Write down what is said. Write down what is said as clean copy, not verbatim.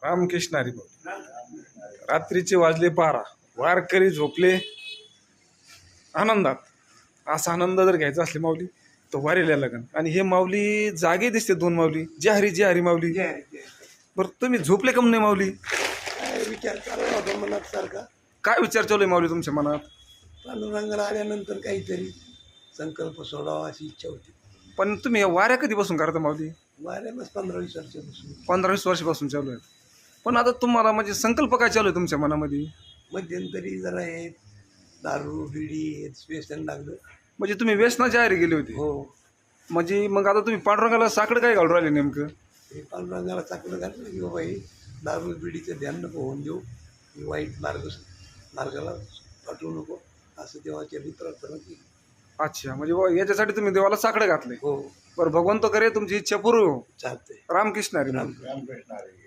रामकृष्ण हरी माऊली. रात्रीचे वाजले 12, वारकरी झोपले आनंदात. असा आनंद जर घ्यायचा असले माऊली तर वारीला लगन. आणि हे माऊली जागे दिसते, दोन माऊली, जय हरी माऊली. बरं तुम्ही झोपले कम नाही माऊली? विचार चालला होता मनात सारखा. काय विचार चालू आहे माऊली तुमच्या मनात? पांडुरंगाला आल्यानंतर काहीतरी संकल्प सोडावा अशी इच्छा होती. पण तुम्ही या वाऱ्या कधीपासून करता माऊली? वाऱ्यालाच 15-20 वर्षापासून. 15-20 वर्षापासून चालू आहे. पण आता तुम्हाला म्हणजे संकल्प काय चालू आहे तुमच्या मनामध्ये? मध्यंतरी जरा हे दारू बिडी हे व्यसन लागलं. म्हणजे तुम्ही व्यसनाच्या आहारी गेले होते? हो. म्हणजे मग आता तुम्ही पांडुरंगाला साकडं काय घालून राहिले नेमकं? हे पांडुरंगाला चाकलं घातलं की बाबा हे दारू बिडीचं ध्यान नको होऊन देऊ, ही वाईट मार्गाला पाठवू नको, असं देवाच्या प्रार्थना केली. अच्छा, म्हणजे याच्यासाठी तुम्ही देवाला साकडं घातले. हो. बरं, भगवंत करे तुमची इच्छा पूर्ण हो. चालतंय. रामकृष्ण हरी. रामकृष्ण हरी.